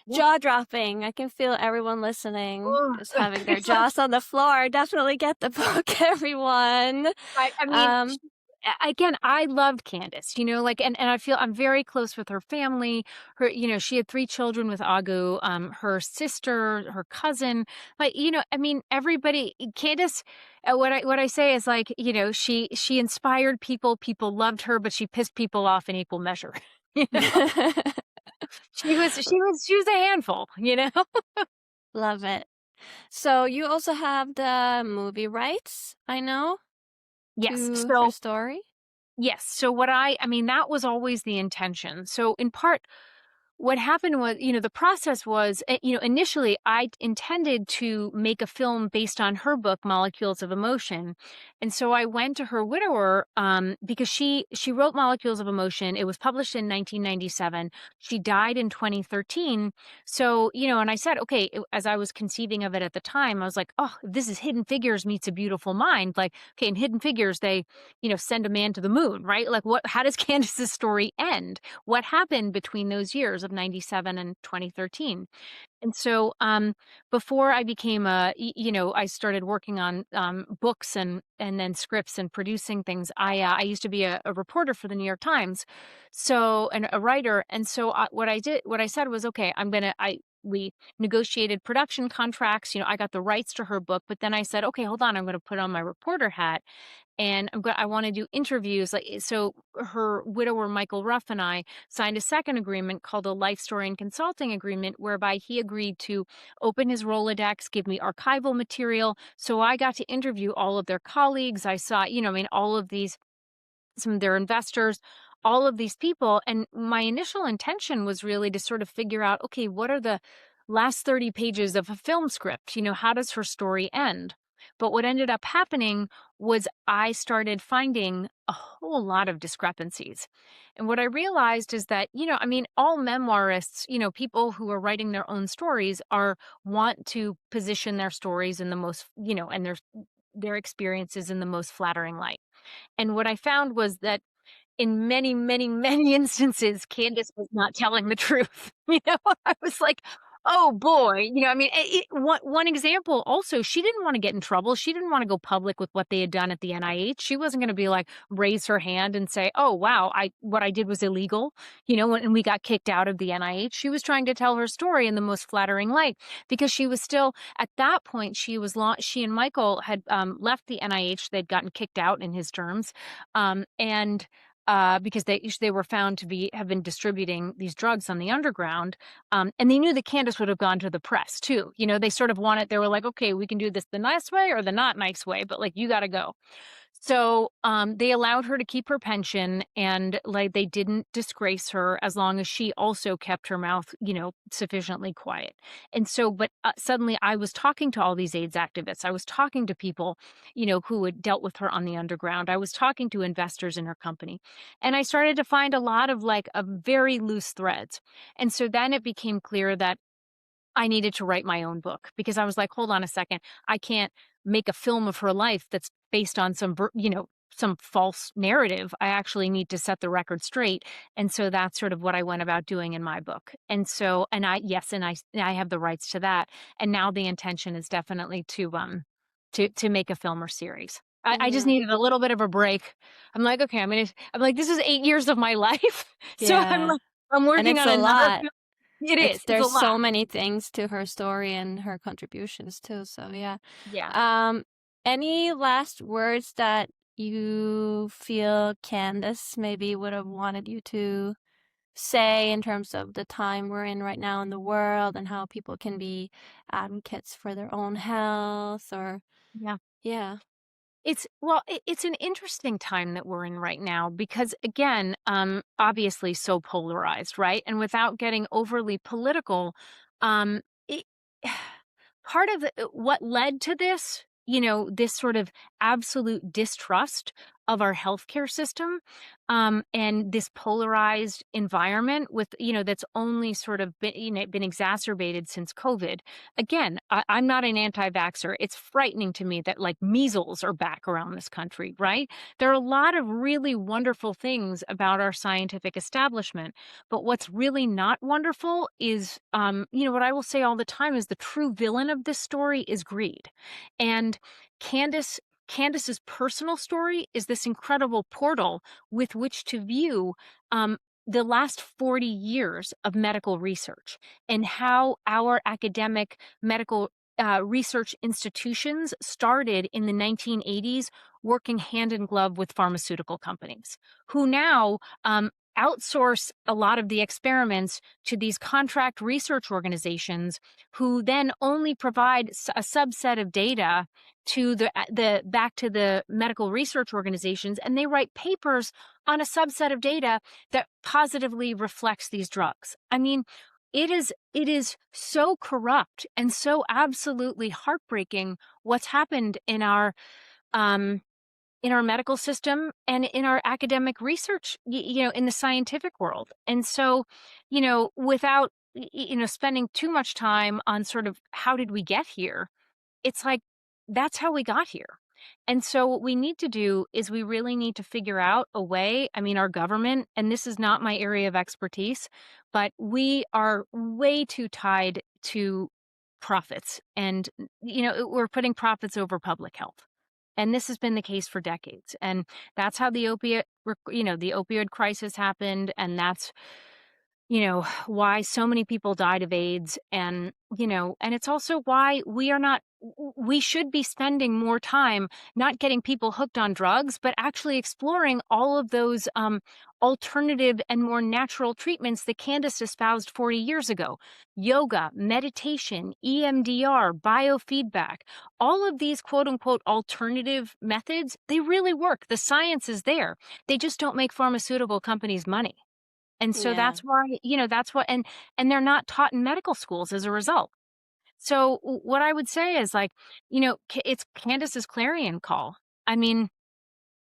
Yeah. Jaw dropping. I can feel everyone listening Oh, just having their it's like, jaws on the floor. Definitely get the book, everyone. I mean, Um, again, I loved Candace, and I feel I'm very close with her family. She had 3 children with Agu, her sister, her cousin. But, I mean, everybody, Candace, what I say is, like, she inspired people. People loved her, but she pissed people off in equal measure. You know, she was a handful. Love it. So you also have the movie rights, I know, Yes. to her So story. yes. So I mean, that was always the intention. So in part, what happened was, the process was, initially I intended to make a film based on her book, Molecules of Emotion. And so I went to her widower, because she wrote Molecules of Emotion. It was published in 1997. She died in 2013. So, and I said, okay, as I was conceiving of it at the time, I was like, oh, this is Hidden Figures meets A Beautiful Mind. Like, okay, in Hidden Figures, they, send a man to the moon, right? Like, how does Candace's story end? What happened between those years of 97 and 2013? And so, before I became I started working on books and then scripts and producing things. I used to be a reporter for the New York Times, so, and a writer. And so, what I said was, okay, we negotiated production contracts. I got the rights to her book, but then I said, okay, hold on, I'm going to put on my reporter hat, and I want to do interviews. So her widower, Michael Ruff, and I signed a second agreement called a life story and consulting agreement, whereby he agreed to open his Rolodex, give me archival material. So I got to interview all of their colleagues. I saw, I mean, all of these, some of their investors, all of these people. And my initial intention was really to sort of figure out, okay, what are the last 30 pages of a film script. How does her story end? But what ended up happening was I started finding a whole lot of discrepancies. And what I realized is that, all memoirists, people who are writing their own stories want to position their stories in the most, and their experiences in the most flattering light. And what I found was that in many, many, many instances, Candace was not telling the truth. I was like, oh boy. One example also, she didn't want to get in trouble. She didn't want to go public with what they had done at the NIH. She wasn't going to be like, raise her hand and say, oh, wow, what I did was illegal, and we got kicked out of the NIH. She was trying to tell her story in the most flattering light because she was still, at that point, she and Michael had left the NIH. They'd gotten kicked out in his terms. And because they were found to have been distributing these drugs on the underground, and they knew that Candace would have gone to the press too. They sort of wanted. They were like, okay, we can do this the nice way or the not nice way, but like you got to go. So they allowed her to keep her pension, and like they didn't disgrace her as long as she also kept her mouth, sufficiently quiet. And so, but suddenly I was talking to all these AIDS activists. I was talking to people, who had dealt with her on the underground. I was talking to investors in her company, and I started to find a lot of like a very loose threads. And so then it became clear that I needed to write my own book because I was like, hold on a second. I can't make a film of her life that's based on some false narrative. I actually need to set the record straight. And so that's sort of what I went about doing in my book. And so, I have the rights to that. And now the intention is definitely to make a film or series. I just Mm-hmm. needed a little bit of a break. I'm like, okay, I'm like, this is 8 years of my life. So Yeah. I'm And working it's on a another lot. film. It's a There's lot. so many things to her story and her contributions too. So yeah. Yeah. Um, any last words that you feel Candace maybe would have wanted you to say in terms of the time we're in right now in the world and how people can be advocates for their own health or Yeah. yeah. It's an interesting time that we're in right now because again, obviously so polarized, right? And without getting overly political, it, part of what led to this, this sort of absolute distrust of our healthcare system, and this polarized environment with, that's only sort of been exacerbated since COVID. Again, I'm not an anti-vaxxer. It's frightening to me that like measles are back around this country, right? There are a lot of really wonderful things about our scientific establishment, but what's really not wonderful is, what I will say all the time is the true villain of this story is greed. And Candace's personal story is this incredible portal with which to view the last 40 years of medical research and how our academic medical research institutions started in the 1980s working hand in glove with pharmaceutical companies who now outsource a lot of the experiments to these contract research organizations who then only provide a subset of data to the back to the medical research organizations, and they write papers on a subset of data that positively reflects these drugs. I mean, it is so corrupt and so absolutely heartbreaking what's happened in our medical system and in our academic research, in the scientific world. And so, without, spending too much time on sort of how did we get here, it's like, that's how we got here. And so what we need to do is we really need to figure out a way. I mean, our government, and this is not my area of expertise, but we are way too tied to profits. And, we're putting profits over public health. And this has been the case for decades. And that's how the the opioid crisis happened. And that's, why so many people died of AIDS. And, and it's also why we should be spending more time not getting people hooked on drugs, but actually exploring all of those alternative and more natural treatments that Candace espoused 40 years ago. Yoga, meditation, EMDR, biofeedback, all of these quote unquote alternative methods, they really work. The science is there. They just don't make pharmaceutical companies money. And so Yeah. that's why, that's what, and they're not taught in medical schools as a result. So what I would say is like, it's Candace's clarion call. I mean,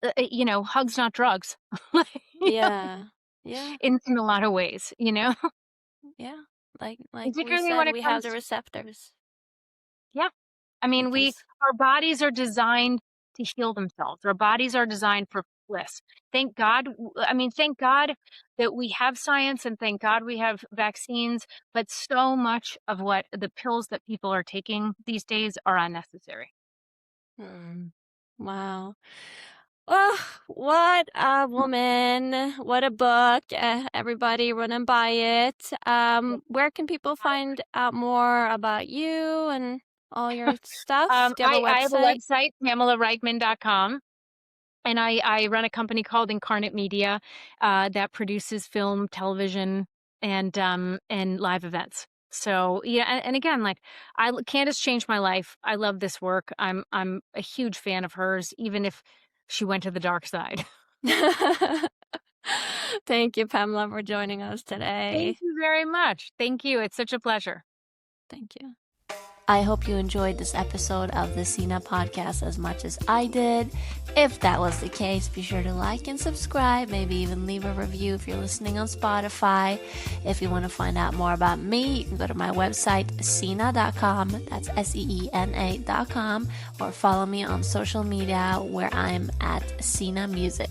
hugs, not drugs. You know, Yeah. Yeah. in a lot of ways, Yeah. Like we particularly when said, it we have comes the receptors yeah. I mean, because our bodies are designed to heal themselves. Our bodies are designed for bliss. Thank God that we have science and thank God we have vaccines, but so much of what the pills that people are taking these days are unnecessary. wow. Oh, what a woman. What a book. Everybody run and buy it. Where can people find out more about you and all your stuff? Do you have a I have a website? website, PamelaRyckman.com. And I run a company called Incarnate Media that produces film, television, and live events. So yeah, and again, like Candace changed my life. I love this work. I'm a huge fan of hers, even if she went to the dark side. Thank you, Pamela, for joining us Thank today. you very much. Thank you. It's such a pleasure. Thank you. I hope you enjoyed this episode of the Seena Podcast as much as I did. If that was the case, be sure to like and subscribe, maybe even leave a review if you're listening on Spotify. If you want to find out more about me, you can go to my website, Seena.com, that's SEENA.com, or follow me on social media where I'm at Seena Music.